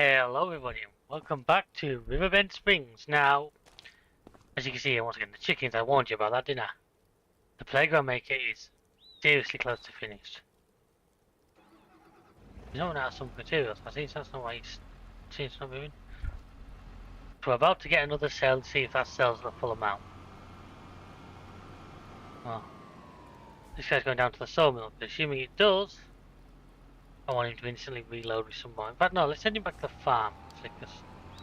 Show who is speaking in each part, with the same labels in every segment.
Speaker 1: Hello everybody, and welcome back to Riverbend Springs. Now, as you can see here once again, the chickens, I warned you about that, didn't I? The playground maker is seriously close to finished. He's not out some materials, I think that's not why it's not moving. So we're about to get another cell and see if that sells the full amount. Well, this guy's going down to the sawmill, but assuming it does, I want him to instantly reload with some more. In fact, no, let's send him back to the farm, because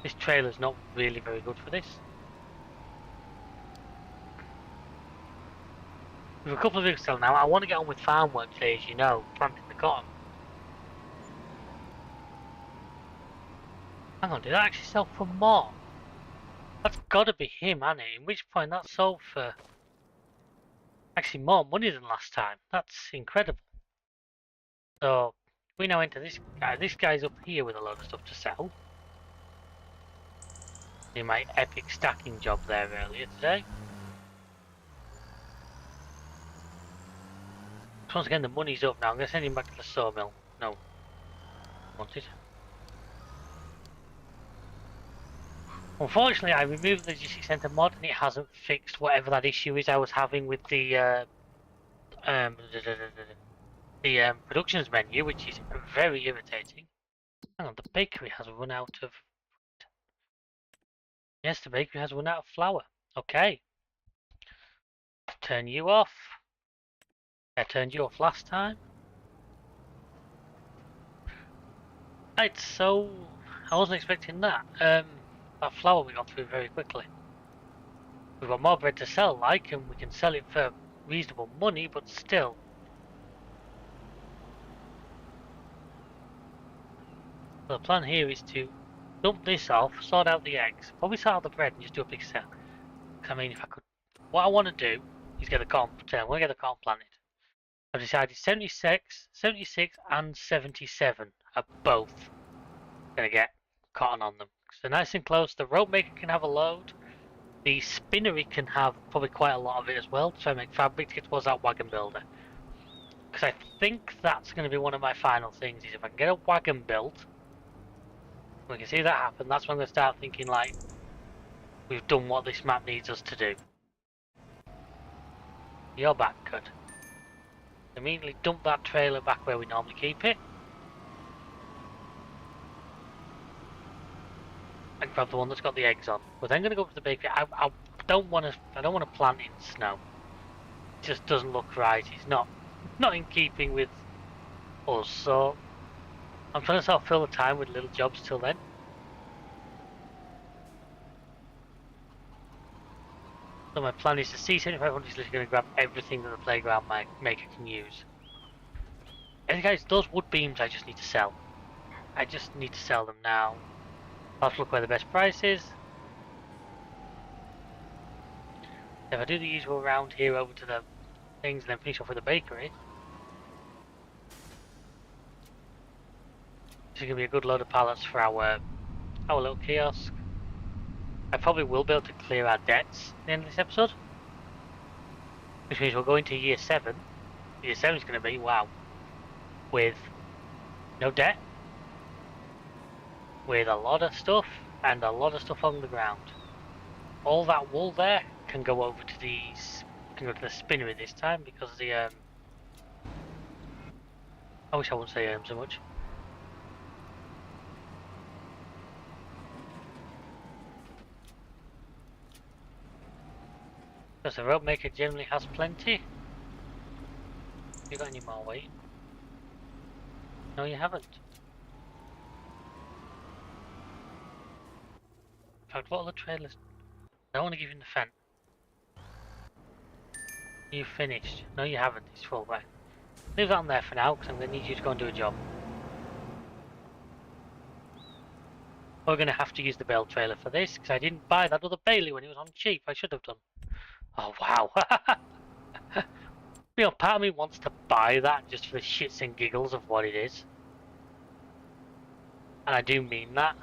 Speaker 1: this trailer's not really very good for this. With a couple of vehicles still now, I want to get on with farm work today, as you know, planting the cotton. Hang on, did that actually sell for more? That's gotta be him, hasn't it? In which point that sold for actually more money than last time. That's incredible. So, we now enter this guy. This guy's up here with a load of stuff to sell. In my epic stacking job there earlier today. So once again, the money's up now. I'm going to send him back to the sawmill. No. Wanted. Unfortunately, I removed the logistics center mod and it hasn't fixed whatever that issue is I was having with the productions menu, which is very irritating. Hang on, the bakery has run out of... Yes, the bakery has run out of flour. Okay. Turn you off. I turned you off last time. Right, so I wasn't expecting that. That flour we got through very quickly. We've got more bread to sell, like, and we can sell it for reasonable money, but still. So the plan here is to dump this off, sort out the eggs, probably sort out the bread and just do a big sell. I mean, if I could, what I want to do is get the cotton, I want to get the cotton planted. I've decided 76 and 77 are both going to get cotton on them. So nice and close, the rope maker can have a load, the spinnery can have probably quite a lot of it as well, to try and make fabric to get towards that wagon builder. Because I think that's going to be one of my final things, is if I can get a wagon built, we can see that happen, that's when I'm going to start thinking like, we've done what this map needs us to do. You're back, good. Immediately dump that trailer back where we normally keep it. And grab the one that's got the eggs on. We're then going to go up to the bakery. I don't want to plant in snow. It just doesn't look right. It's not in keeping with us. So I'm trying to sort of fill the time with little jobs till then. So my plan is to C7500 is literally going to grab everything that the playground maker can use. And guys, those wood beams I just need to sell. I just need to sell them now. I'll have to look where the best price is. If I do the usual round here over to the things and then finish off with the bakery, this is going to be a good load of pallets for our little kiosk. I probably will be able to clear our debts at the end of this episode. Which means we'll go into year 7. Year 7 is going to be, wow, with no debt, with a lot of stuff, and a lot of stuff on the ground. All that wool there can go over to the spinnery this time, because the I wish I wouldn't say so much. Because the rope maker generally has plenty. You got any more weight? No, you haven't. In fact, what are the trailers? I don't want to give you the fan. You finished? No, you haven't. It's full back. Leave that on there for now, because I'm going to need you to go and do a job. We're going to have to use the bale trailer for this, because I didn't buy that other Bailey when it was on cheap. I should have done. Oh, wow. You know, part of me wants to buy that just for the shits and giggles of what it is. And I do mean that.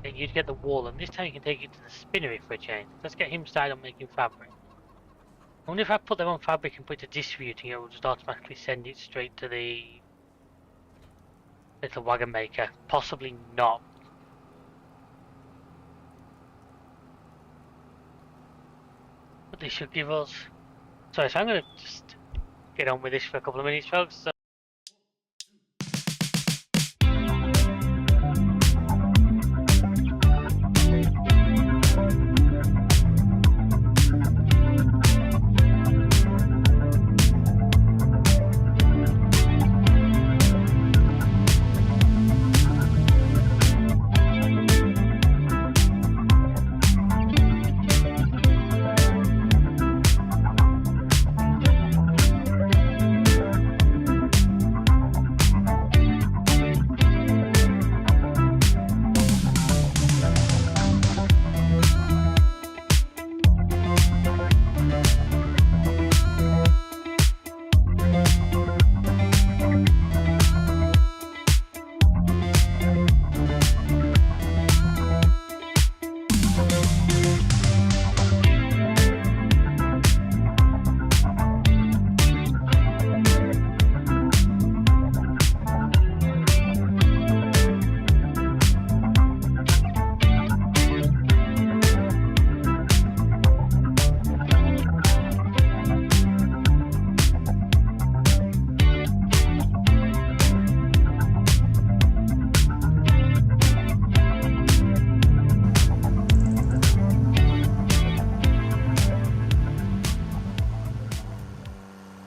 Speaker 1: And you'd get the wool, and this time you can take it to the spinnery for a change. Let's get him started on making fabric. I wonder if I put them on fabric and put it to distributing, it will just automatically send it straight to the little wagon maker. Possibly not. But they should give us... Sorry, so I'm going to just get on with this for a couple of minutes, folks. So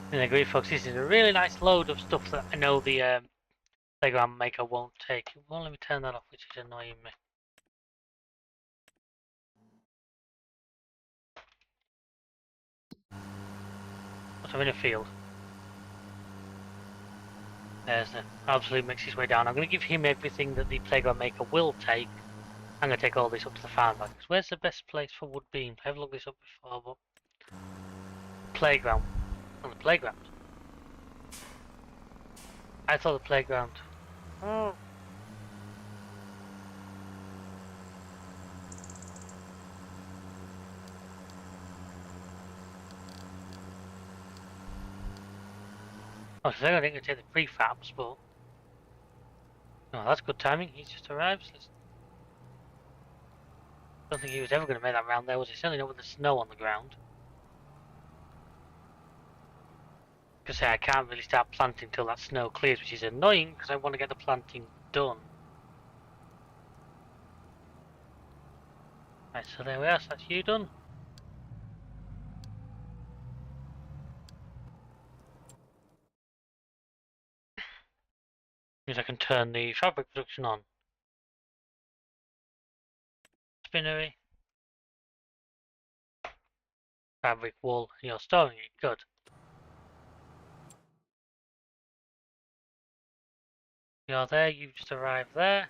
Speaker 1: I agree, folks. This is a really nice load of stuff that I know the playground maker won't take. Well, let me turn that off, which is annoying me. But I'm in a field. There's the absolute makes his way down. I'm going to give him everything that the playground maker will take. I'm going to take all this up to the farm back. Where's the best place for wood beams? I've looked this up before, but playground. On the playground. I thought the playground. Oh. Oh, so they're going to take the prefabs, but... Oh, that's good timing. He's just arrived. So I don't think he was ever going to make that round there, was he? Certainly not with the snow on the ground. Because I can't really start planting till that snow clears, which is annoying because I want to get the planting done. Right, so there we are. So that's you done. Means I can turn the fabric production on. Spinnery. Fabric wool. You're storing it. Good. You're there. You've just arrived there.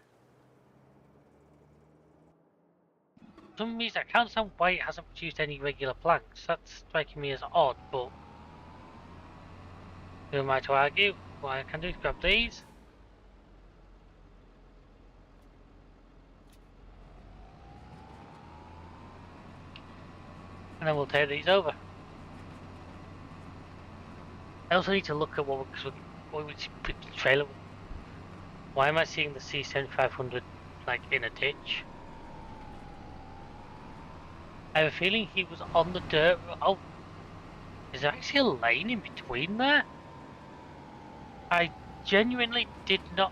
Speaker 1: For some reason, I can't understand why it hasn't produced any regular planks. That's striking me as odd, but who am I to argue? What I can do is grab these. And then we'll take these over. I also need to look at what we put the trailer with. Why am I seeing the C7500 like in a ditch? I have a feeling he was on the dirt. Oh, is there actually a lane in between there? I genuinely did not.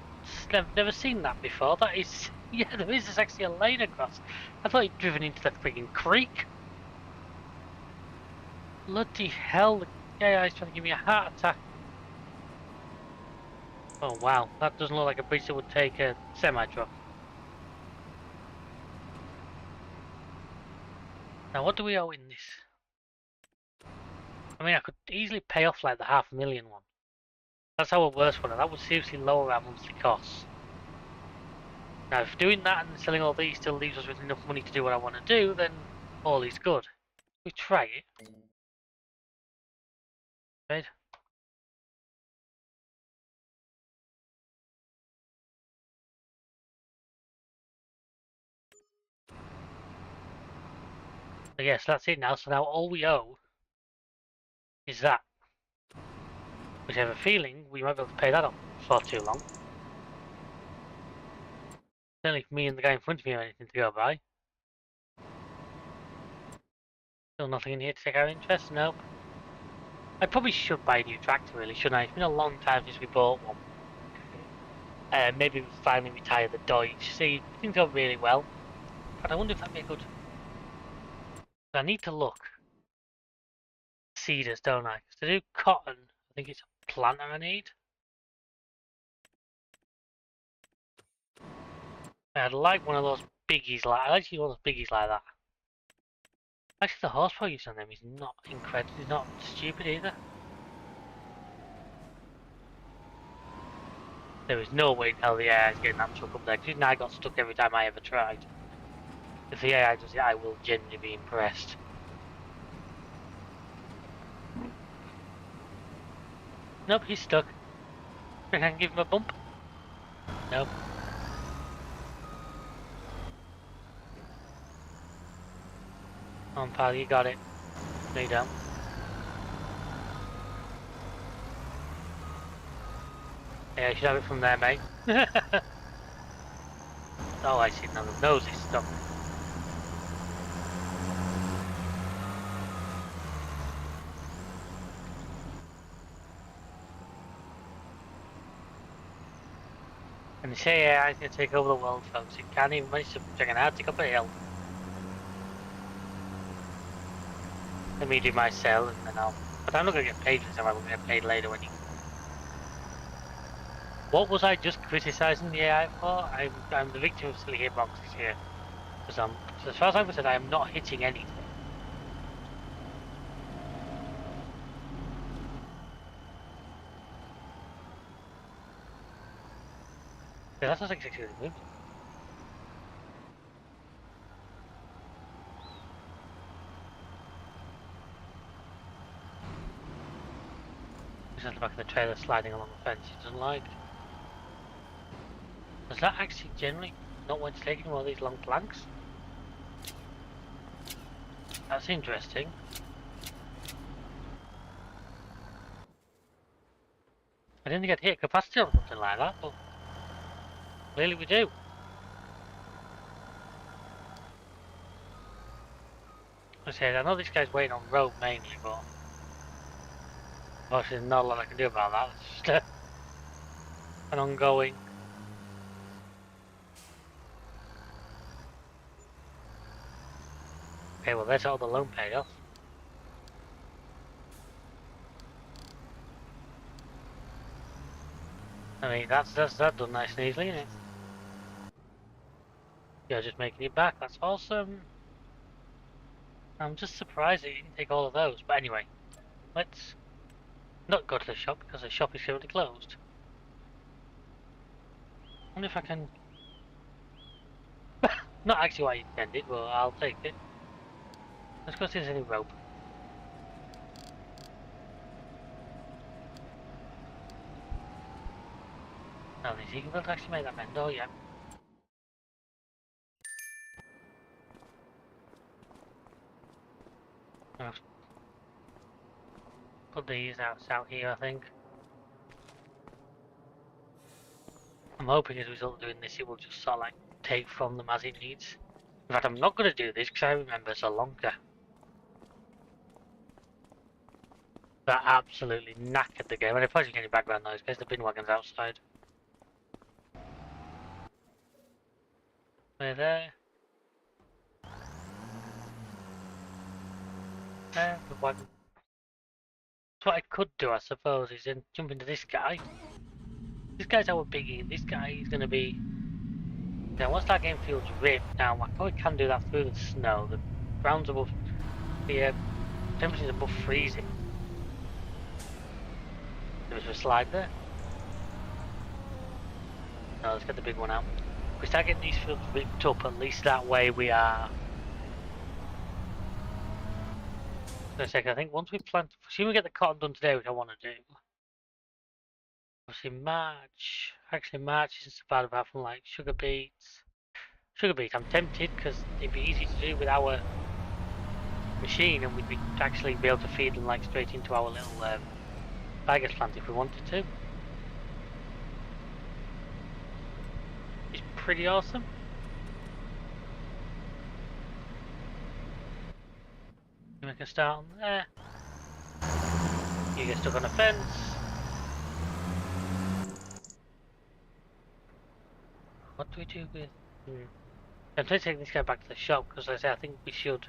Speaker 1: Never seen that before. That is, yeah, there is actually a lane across. I thought he'd driven into that frigging creek. Bloody hell! The AI is trying to give me a heart attack. Oh wow, that doesn't look like a bridge that would take a semi-truck. Now what do we owe in this? I mean, I could easily pay off like the $500,000 one. That's our worst one, and that would seriously lower our monthly costs. Now if doing that and selling all these still leaves us with enough money to do what I want to do, then all is good. We try it. Right? So yes, that's it now. So now all we owe is that. Which I have a feeling we might be able to pay that off for too long. Certainly for me and the guy in front of me or anything to go by. Still nothing in here to take our interest? Nope. I probably should buy a new tractor, really, shouldn't I? It's been a long time since we bought one. Maybe we finally retire the Deutsch. See, things go really well. But I wonder if that'd be a good... I need to look. Seeders, don't I? 'Cause to do cotton, I think it's a planter I need. I'd like one of those biggies like... I like to use one of those biggies like that. Actually, the horsepower use on them is not incredible. It's not stupid either. There is no way in hell the AI is getting that truck up there, because I got stuck every time I ever tried. If the AI does it, I will genuinely be impressed. Nope, he's stuck. I can give him a bump. Nope. Come on, pal, you got it. No, you don't. Yeah, you should have it from there, mate. Oh, I see. Now the nose is stuck. And they say AI is going to take over the world, folks. It can't even manage to check it out, take up a hill. Let me do my sell and then I'll... But I'm not going to get paid for this, I'm going to get paid later when you... What was I just criticising the AI for? I'm the victim of silly hitboxes here. Because as far as I'm concerned, I am not hitting anything. Yeah, that's not exactly the move. Just at the back of the trailer sliding along the fence, he doesn't like. Does that actually generally not want to take one of these long planks? That's interesting. I didn't think I'd hit capacity on something like that, but clearly we do. I said, I know this guy's waiting on road mainly, but obviously there's not a lot I can do about that. It's just an ongoing. Okay, well there's all the loan paid off. I mean, that's that done nice and easily, isn't it? Yeah, just making it back, that's awesome. I'm just surprised that you didn't take all of those, but anyway, let's not go to the shop because the shop is currently closed. I wonder if I can... Not actually what I intended, but I'll take it. Let's go see if there's any rope. No, the Ezekiel build actually made that mend. Oh, yeah. I'll put these out here, I think. I'm hoping as a result of doing this, it will just sort of like take from them as it needs. In fact, I'm not going to do this because I remember so longer. That absolutely knackered the game. And if I get any background noise, because the bin wagon's outside. They're there. There, the wagon. So what I could do, I suppose, is then jump into this guy. This guy's our biggie. This guy is going to be... Now, once that game feels ripped, now I probably can do that through the snow. The ground's above... The temperature's above freezing. There's a slide there. No, let's get the big one out. If we start getting these fields ripped up, at least that way we are... I think once we plant... Assuming we get the cotton done today, which I want to do. Obviously March... Actually March isn't so bad apart from like sugar beets. Sugar beets, I'm tempted because it'd be easy to do with our machine and we'd actually be able to feed them like straight into our little biogas plant if we wanted to. It's pretty awesome. You make a start on there. You get stuck on a fence. What do we do with... I'm trying to take this guy back to the shop because like I say I think we should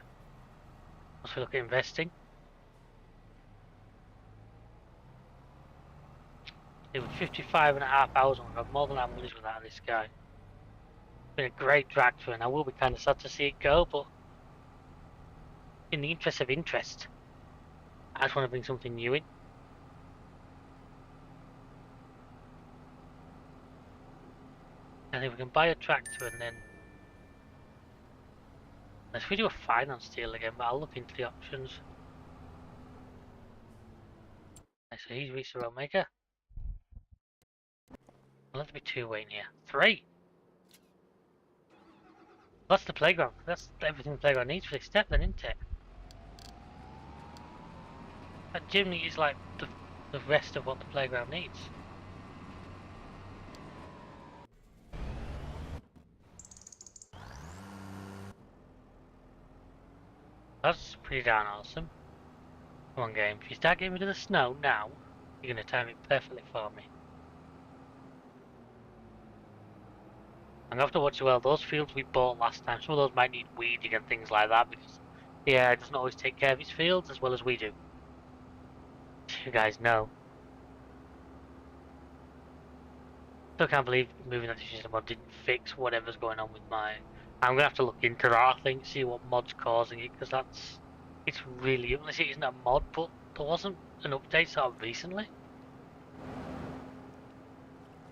Speaker 1: also look at investing. It was 55.5 hours and we've got more than our money's worth out of this guy. It's been a great tractor and I will be kind of sad to see it go, but in the interest of interest, I just want to bring something new in. And if we can buy a tractor and then... Let's we do a finance deal again, but I'll look into the options. Okay, so he's reached the road maker. Well, let's be two waiting here. 3! That's the playground. That's everything the playground needs for this step then, isn't it? That chimney is like the rest of what the playground needs. That's pretty darn awesome. Come on game, if you start getting rid of the snow now, you're going to time it perfectly for me. I'm going to have to watch well, those fields we bought last time, some of those might need weeding and things like that because yeah, it doesn't always take care of his fields as well as we do. You guys know. Still can't believe moving that decision mod didn't fix whatever's going on with mine. I'm going to have to look into that, I think, see what mod's causing it because it's really, unless it isn't a mod, but there wasn't an update sort of recently.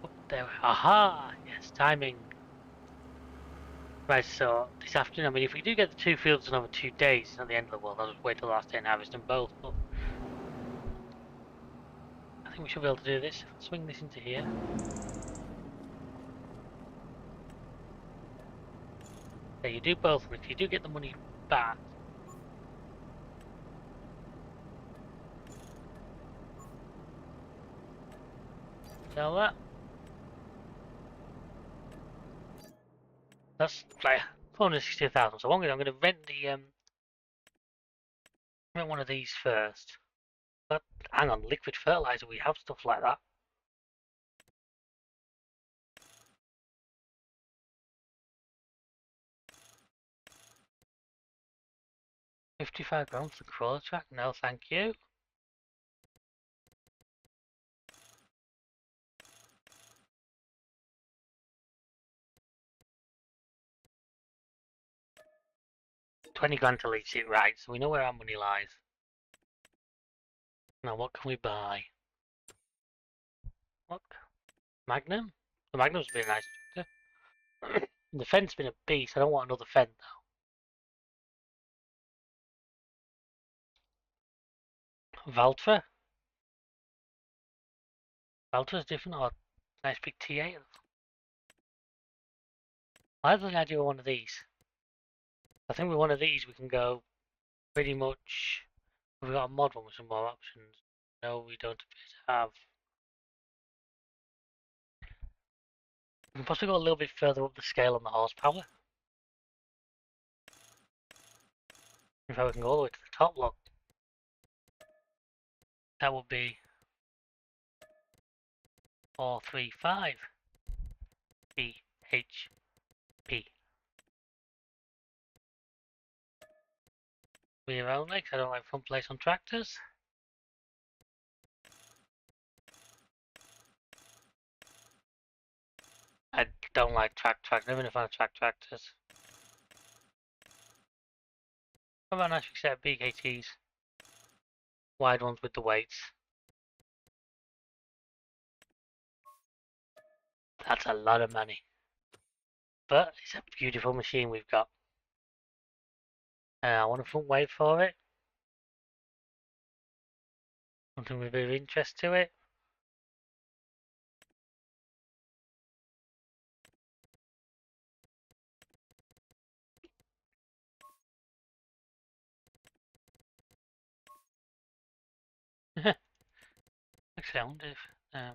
Speaker 1: Oh, there, aha, yes, timing. Right, so this afternoon, I mean, if we do get the 2 fields in over 2 days, it's not the end of the world. I'll just wait till the last day and harvest them both. But I think we should be able to do this. Swing this into here. Yeah, you do both, and if you do get the money back, sell that. That's like 460,000. So I'm going to rent the rent one of these first. But hang on, liquid fertilizer. We have stuff like that. £55 for the crawler track? No, thank you. £20 to lease it, right? So we know where our money lies. Now, what can we buy? What? Magnum? The Magnum's been a nice tractor. The fence been a beast. I don't want another fence though. Valtra? Valtra's different or nice big T8? I have the idea of one of these. I think with one of these we can go pretty much. We've got a mod one with some more options. No, we don't appear to have. We can possibly go a little bit further up the scale on the horsepower. In fact, we can go all the way to the top, look. That would be 435 bhp. Rear only, because I don't like front place on tractors. I don't like tractors, never been a fan of tractors. How about a nice big set of BKTs? Wide ones with the weights. That's a lot of money. But it's a beautiful machine we've got. I want a front weight for it. Something with a bit of interest to it. Actually, I wonder if... No.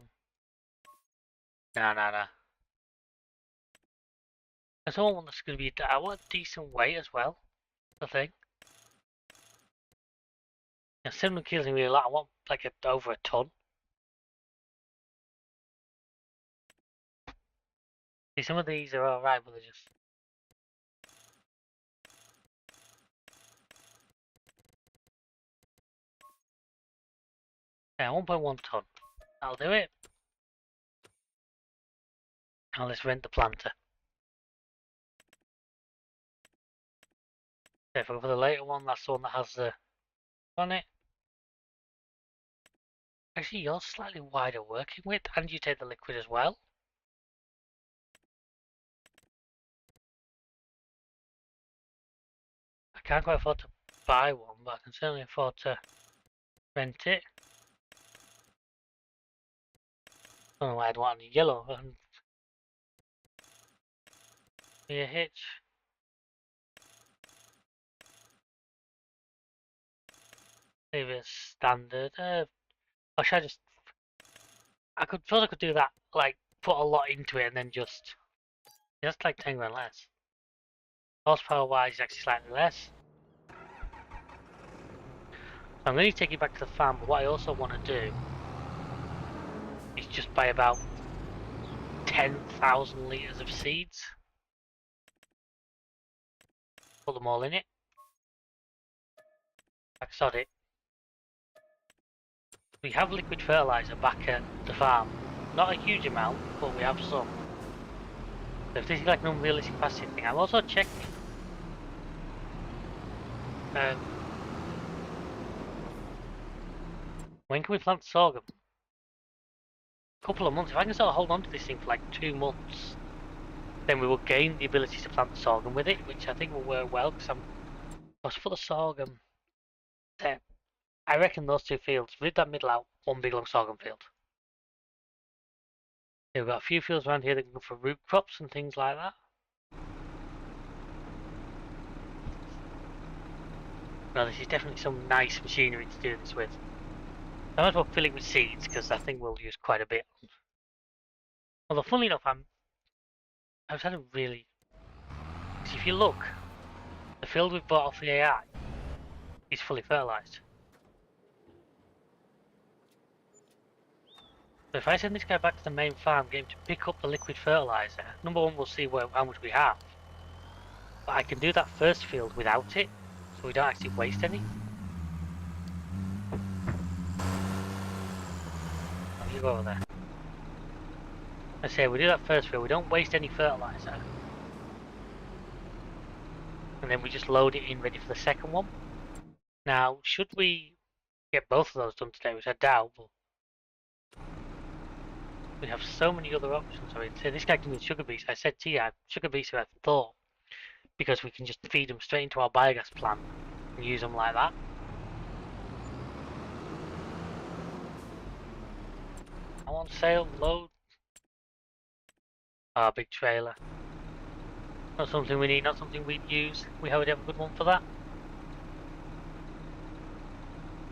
Speaker 1: I saw one that's going to be, I want a decent weight as well, I think. Now, 7 kilos is really a lot. I want like over a ton. See, some of these are alright, but they're just. Yeah, 1.1 ton. That'll do it. Now let's rent the planter. Okay, if I go for the later one, that's the one that has the on it. Actually, you're slightly wider working with, and you take the liquid as well. I can't quite afford to buy one, but I can certainly afford to rent it. I don't know why I'd want any yellow. Be a hitch. Leave it standard. Or should I just? I suppose I could do that. Like put a lot into it and then just. Yeah, that's like 10 grand less. Horsepower wise, it's actually slightly less. So I'm going to take it back to the farm. But what I also want to do is just buy about 10,000 litres of seeds. Put them all in it. Like sod it. We have liquid fertiliser back at the farm. Not a huge amount, but we have some. So if this is like an unrealistic capacity thing, I'm also checking. When can we plant sorghum? A couple of months. If I can sort of hold on to this thing for like 2 months, then we will gain the ability to plant the sorghum with it, which I think will work well because I'll put the sorghum there. I reckon those 2 fields, leave that middle out, one big long sorghum field. Yeah, we've got a few fields around here that can go for root crops and things like that. No, this is definitely some nice machinery to do this with. I might as well fill it with seeds because I think we'll use quite a bit. Although, funnily enough, I've had a really. If you look, the field we've bought off the AI is fully fertilised. So if I send this guy back to the main farm, get him to pick up the liquid fertiliser, number one, we'll see how much we have. But I can do that first field without it, so we don't actually waste any. Oh, you go over there. I say we do that first field, we don't waste any fertiliser. And then we just load it in ready for the second one. Now, should we get both of those done today, which I doubt, but we have so many other options. I mean, say this guy can use sugar beets. I said to you, sugar beets are a thought because we can just feed them straight into our biogas plant and use them like that. I want sale, load. Ah, big trailer. Not something we need, not something we'd use. We already have a good one for that.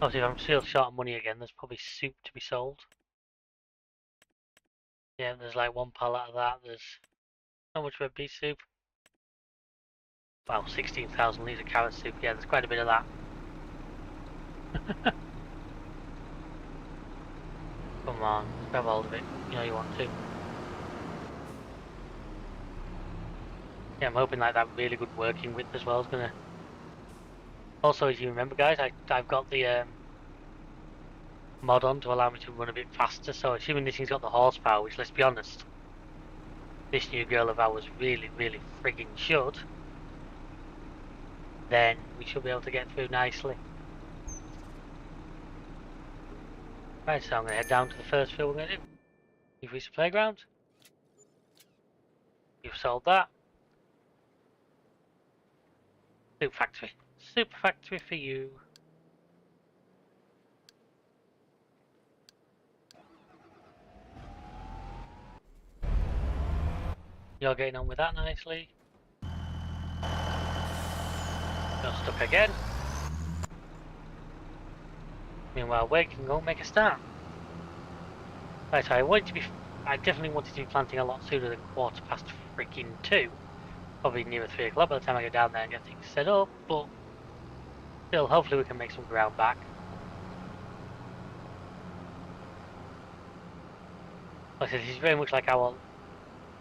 Speaker 1: Obviously, if I'm still short of money again, there's probably soup to be sold. Yeah, there's like 1 pallet of that. There's how much red beet soup? Wow, 16,000 litres of carrot soup. Yeah, there's quite a bit of that. Come on, grab hold of it. You know you want to. Yeah, I'm hoping like that really good working width as well is gonna. Also, as you remember, guys, I've got the mod on to allow me to run a bit faster. So assuming this thing's got the horsepower, which let's be honest, this new girl of ours really, really frigging should, then we should be able to get through nicely. Right, so I'm going to head down to the first field we're going to do. You've reached the playground. You've sold that. Soup factory. Soup factory for you. You're getting on with that nicely. You're stuck again. Meanwhile, we can go make a start. Right, I definitely wanted to be planting a lot sooner than 2:15. Probably nearer 3 o'clock by the time I get down there and get things set up, but still, hopefully we can make some ground back. Like I said, this is very much like our,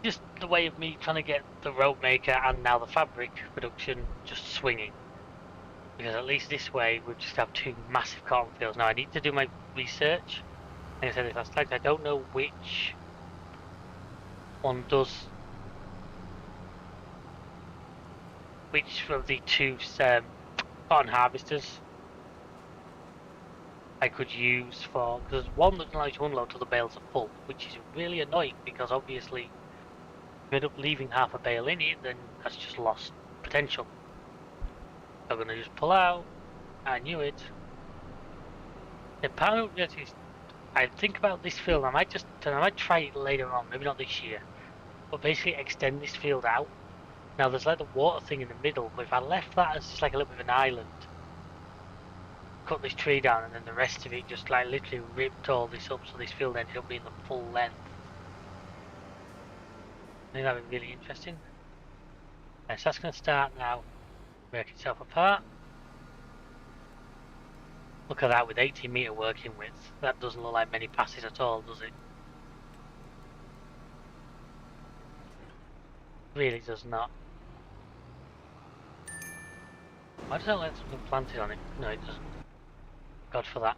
Speaker 1: just the way of me trying to get the rope maker and now the fabric production just swinging. Because at least this way we just have 2 massive cotton fields. Now I need to do my research. Like I said last time, I don't know which one does, which of the 2 cotton harvesters I could use for, because one doesn't allow you to unload till the bales are full, which is really annoying because obviously if you end up leaving half a bale in it, then that's just lost potential. I'm gonna just pull out. I knew it. The part of it is, I think about this field. I might try it later on, maybe not this year, but basically extend this field out. Now there's like the water thing in the middle, but if I left that as just like a little bit of an island, cut this tree down, and then the rest of it just like literally ripped all this up, so this field ended up being the full length. I think that'd be really interesting. So that's going to start now, work itself apart. Look at that with 18-meter working width. That doesn't look like many passes at all, does it? Really does not. Why does that let something planted on it? No, it doesn't. God for that.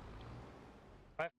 Speaker 1: Right.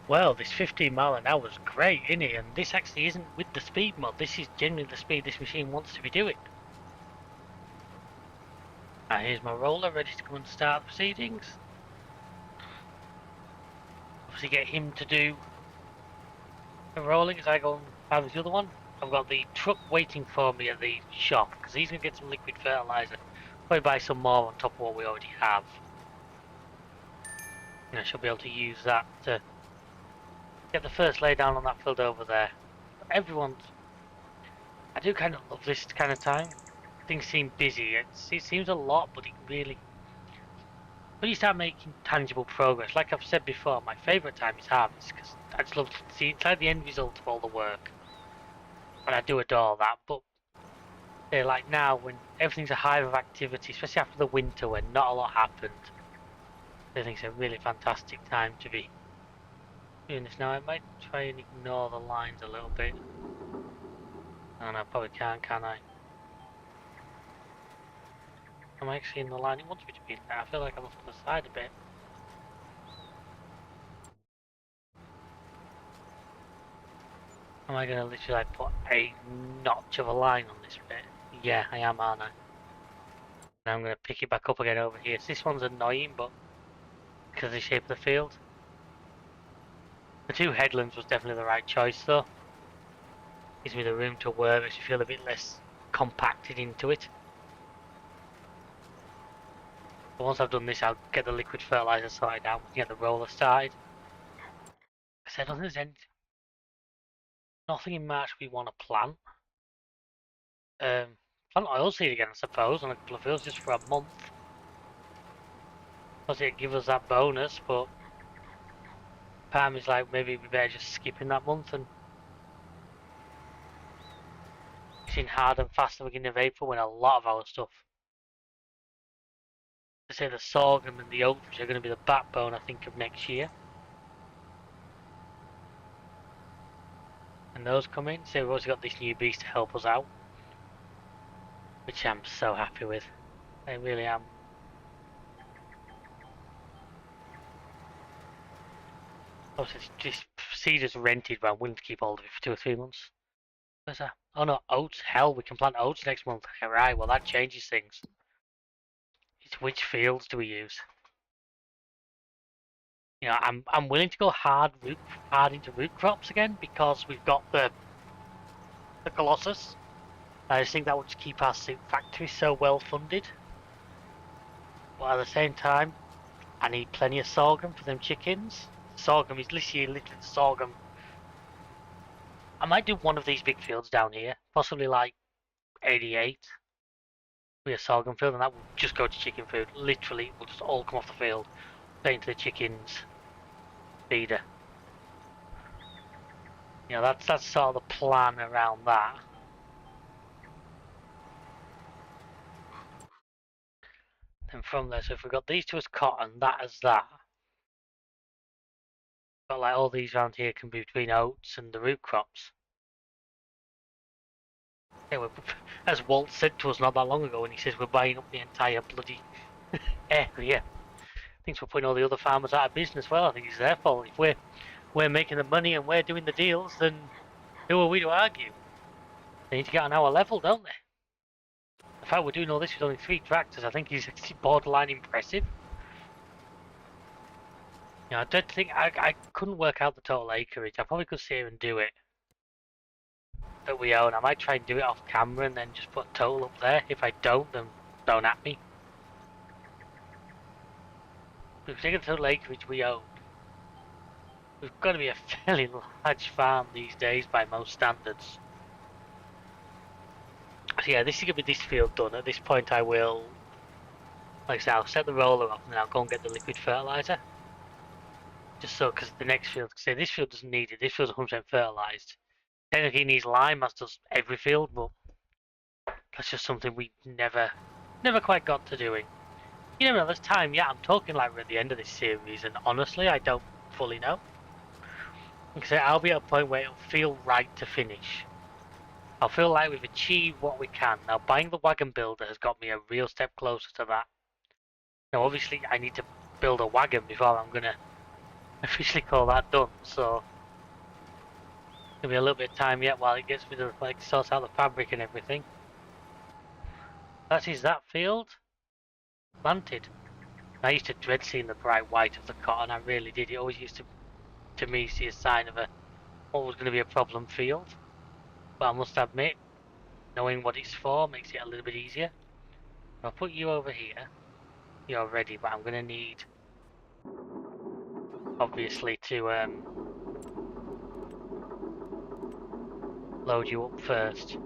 Speaker 1: Well, this 15 mile an hour is great, isn't it? And this actually isn't with the speed mod. This is genuinely the speed this machine wants to be doing. Now here's my roller ready to go and start the proceedings. Obviously get him to do the rolling as I go and have the other one. I've got the truck waiting for me at the shop because he's going to get some liquid fertilizer. Probably buy some more on top of what we already have. And I should be able to use that to get the first lay down on that field over there. Everyone's... I do kind of love this kind of time. Things seem busy. It seems a lot, but it really... When you start making tangible progress, like I've said before, my favourite time is harvest, because I just love to see it's like the end result of all the work. And I do adore that, but like now, when everything's a hive of activity, especially after the winter when not a lot happened, I think it's a really fantastic time to be doing this. Now I might try and ignore the lines a little bit. And I probably can't, can I? Am I actually in the line it wants me to be there? I feel like I'm off to the side a bit. Am I going to literally like put a notch of a line on this bit? Yeah, I am, aren't I? Now I'm going to pick it back up again over here. So this one's annoying, but because of the shape of the field. The two headlands was definitely the right choice, though. Gives me the room to work, makes me feel a bit less compacted into it. But once I've done this, I'll get the liquid fertilizer sorted out and get the roller started. I said, I don't think there's nothing in March we want to plant. Plant oilseed again, I suppose, on a couple of fields just for a month. Obviously, it gives us that bonus, but part of me's like, maybe we better just skip in that month and it's in hard and fast at the beginning of April when a lot of our stuff, I say the sorghum and the oats, which are going to be the backbone, I think, of next year. And those come in. So we've also got this new beast to help us out, which I'm so happy with. I really am. Obviously, this seed is rented, but I'm willing to keep hold of it for 2 or 3 months. Where's that? Oh no, oats. Hell, we can plant oats next month. Right, well that changes things. It's which fields do we use? You know, I'm willing to go hard into root crops again because we've got the Colossus. I just think that would keep our soup factory so well funded. But at the same time, I need plenty of sorghum for them chickens. Sorghum is literally sorghum. I might do one of these big fields down here, possibly like 88. Be a sorghum field, and that will just go to chicken food. Literally, it will just all come off the field, straight into the chickens' feeder. You know, that's sort of the plan around that. Then from there, so if we've got these two as cotton, that as that. But like all these around here can be between oats and the root crops. Yeah, as Walt said to us not that long ago when he says we're buying up the entire bloody area. Thinks we're putting all the other farmers out of business. Well, I think it's their fault. If we're making the money and we're doing the deals, then who are we to argue? They need to get on our level, don't they? The fact we're doing all this with only 3 tractors, I think is borderline impressive. You know, I don't think I couldn't work out the total acreage. I probably could sit here and do it that we own. I might try and do it off camera and then just put total up there. If I don't, then don't at me. But if we take the total acreage we own, we've got to be a fairly large farm these days by most standards. So yeah, this is going to be this field done. At this point I will, like I said, I'll set the roller up and then I'll go and get the liquid fertilizer. Just so, because the next field, say this field doesn't need it, this field's 100% fertilized. Technically it needs lime, as does every field, but that's just something we never quite got to doing. You never know, there's time, yeah, I'm talking like we're at the end of this series, and honestly, I don't fully know. Like I say, I'll be at a point where it'll feel right to finish. I'll feel like we've achieved what we can. Now, buying the wagon builder has got me a real step closer to that. Now, obviously, I need to build a wagon before I'm going to officially call that done, so there'll be a little bit of time yet while it gets me to, like, sort out the fabric and everything. That is that field planted. I used to dread seeing the bright white of the cotton, I really did. It always used to me, see a sign of what was going to be a problem field. But I must admit, knowing what it's for makes it a little bit easier. I'll put you over here. You're ready, but I'm going to need, obviously, to load you up first.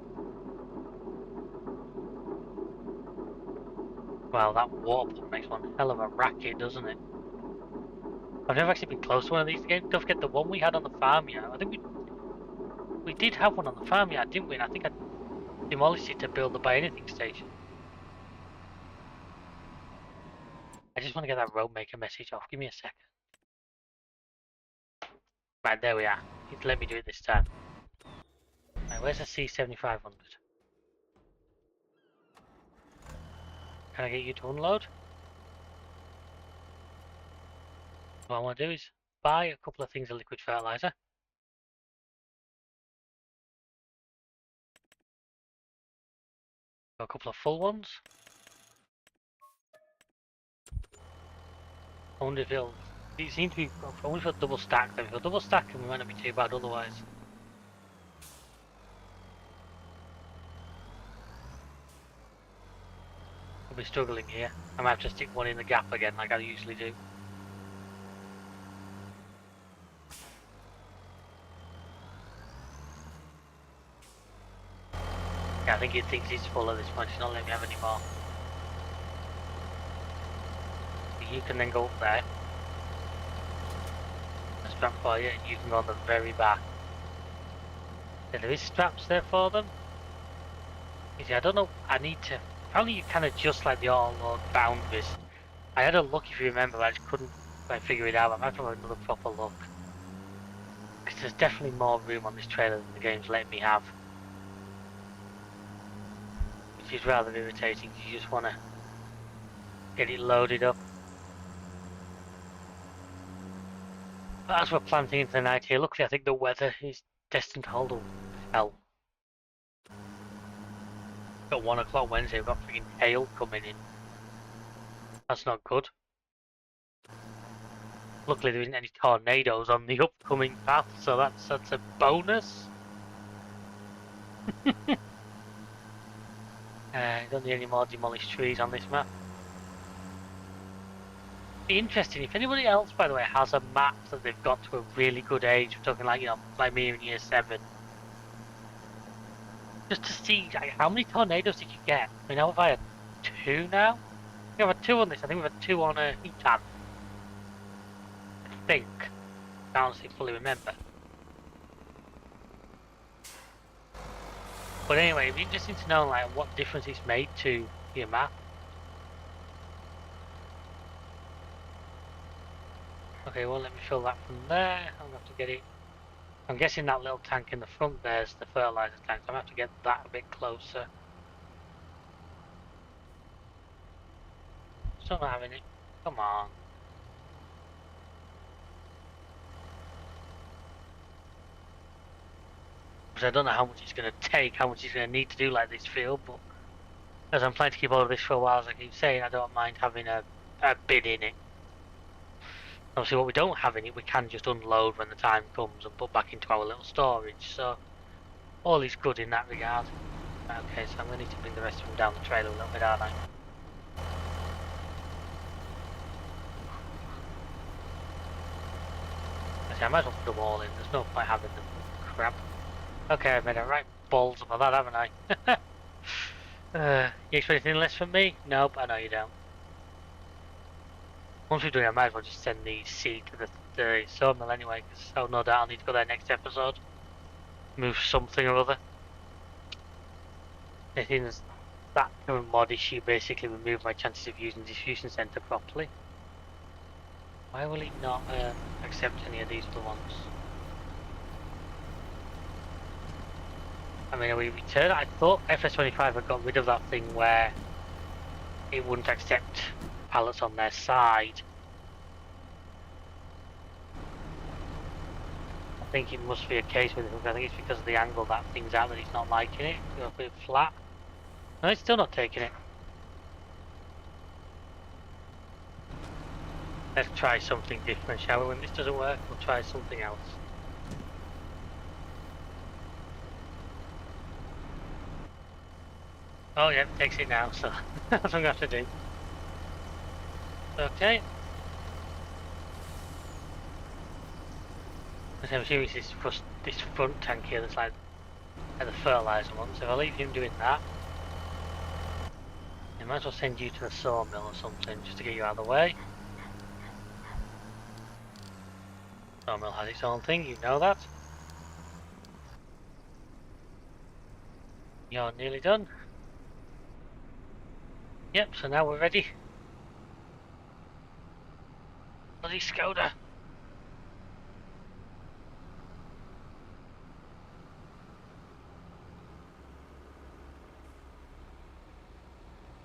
Speaker 1: Well, that water pump makes one hell of a racket, doesn't it? I've never actually been close to one of these games. Don't forget the one we had on the farmyard. I think we did have one on the farmyard, didn't we? And I think I demolished it to build the buy anything station. I just want to get that road maker message off. Give me a second. Right, there we are. He's let me do it this time. Right, where's the C7500? Can I get you to unload? What I want to do is buy a couple of things of liquid fertilizer. Got a couple of full ones. I wonder if it'll... It seems to be... I wonder if it'll double stack them. If it'll double stack them, it might not be too bad otherwise. I'll be struggling here. I might have to stick one in the gap again like I usually do. Yeah, I think he thinks he's full at this point. He's not letting me have any more. You can then go up there. There's a strap for you, and you can go on the very back. Yeah, there is straps there for them. You see, I don't know. I need to. Apparently, you can adjust like the auto-load boundaries. I had a look, if you remember, but I just couldn't quite figure it out. I might have another proper look. Because there's definitely more room on this trailer than the game's letting me have. Which is rather irritating. You just want to get it loaded up. But as we're planting into the night here, luckily I think the weather is destined to hold up hell. At 1 o'clock Wednesday, we've got freaking hail coming in. That's not good. Luckily there isn't any tornadoes on the upcoming path, so that's a bonus. Don't need any more demolished trees on this map. Be interesting if anybody else, by the way, has a map that they've got to a really good age. We're talking like, you know, like me in year 7. Just to see like, how many tornadoes did you get? I mean, how have I had 2 now? I think I've had 2 on this. I think we've had 2 on a Heatan. I think. I can't honestly fully remember. But anyway, it'd be interesting to know like what difference it's made to your map. Okay, well let me fill that from there. I'm gonna have to get it. I'm guessing that little tank in the front there's the fertilizer tank, so I'm gonna have to get that a bit closer. Still not having it. Come on. Because I don't know how much it's going to take, how much it's going to need to do like this field, but as I'm planning to keep all of this for a while, as I keep saying, I don't mind having a bin in it. Obviously what we don't have in it, we can just unload when the time comes and put back into our little storage, so all is good in that regard. Okay, so I'm going to need to bring the rest of them down the trailer a little bit, aren't I? I might as well put them all in, there's no point having them. Crap. Okay, I've made a right balls of that, haven't I? You expect anything less from me? Nope, I know you don't. Once we're doing it, I might as well just send the seed to the sawmill anyway, because I'll no doubt I'll need to go there next episode. Move something or other. I think there's that current mod issue basically remove my chances of using the diffusion centre properly. Why will it not accept any of these other ones? I mean, are we returned? I thought FS25 had got rid of that thing where it wouldn't accept pallets on their side. I think it must be a case with it. I think it's because of the angle that thing's at that it's not liking it. Go a bit flat. No, it's still not taking it. Let's try something different, shall we? When this doesn't work, we'll try something else. Oh yeah, it takes it now, so that's what I'm going to have to do. Okay. So I'm assuming it's this front tank here that's like the fertilizer one, so if I leave him doing that, I might as well send you to the sawmill or something, just to get you out of the way. Sawmill has its own thing, you know that. You're nearly done. Yep, so now we're ready. Bloody Skoda!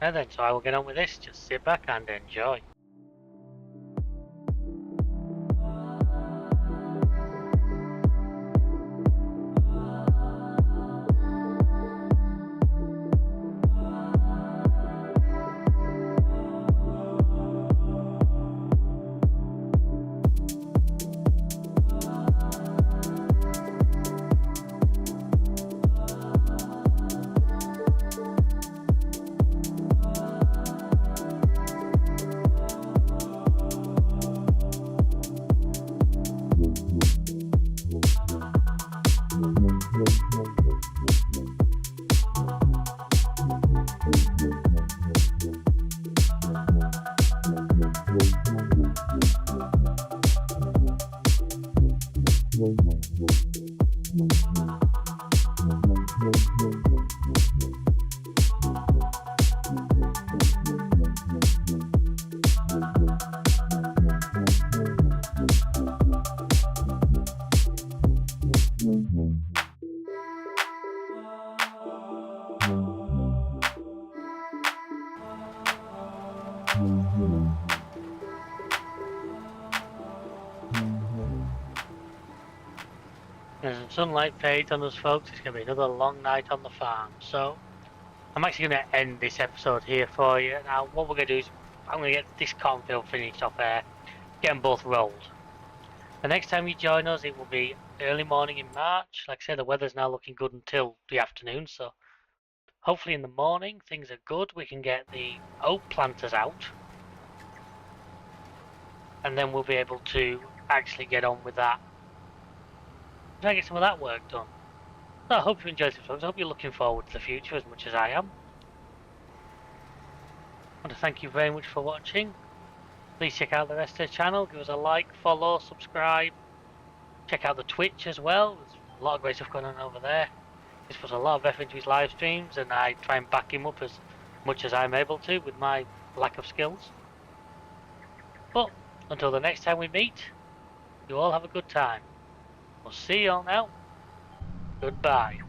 Speaker 1: And then, so I will get on with this, just sit back and enjoy. As the sunlight fades on us, folks, it's going to be another long night on the farm. So, I'm actually going to end this episode here for you. Now, what we're going to do is, I'm going to get this cornfield finished off there, get them both rolled. The next time you join us, it will be early morning in March. Like I said, the weather's now looking good until the afternoon, so hopefully in the morning things are good. We can get the oak planters out, and then we'll be able to actually get on with that. Try and get some of that work done. So I hope you enjoyed this episode. I hope you're looking forward to the future as much as I am. I want to thank you very much for watching. Please check out the rest of the channel. Give us a like, follow, subscribe. Check out the Twitch as well. There's a lot of great stuff going on over there. He's put a lot of effort into his live streams, and I try and back him up as much as I'm able to with my lack of skills. But until the next time we meet, you all have a good time. We'll see you all now. Goodbye.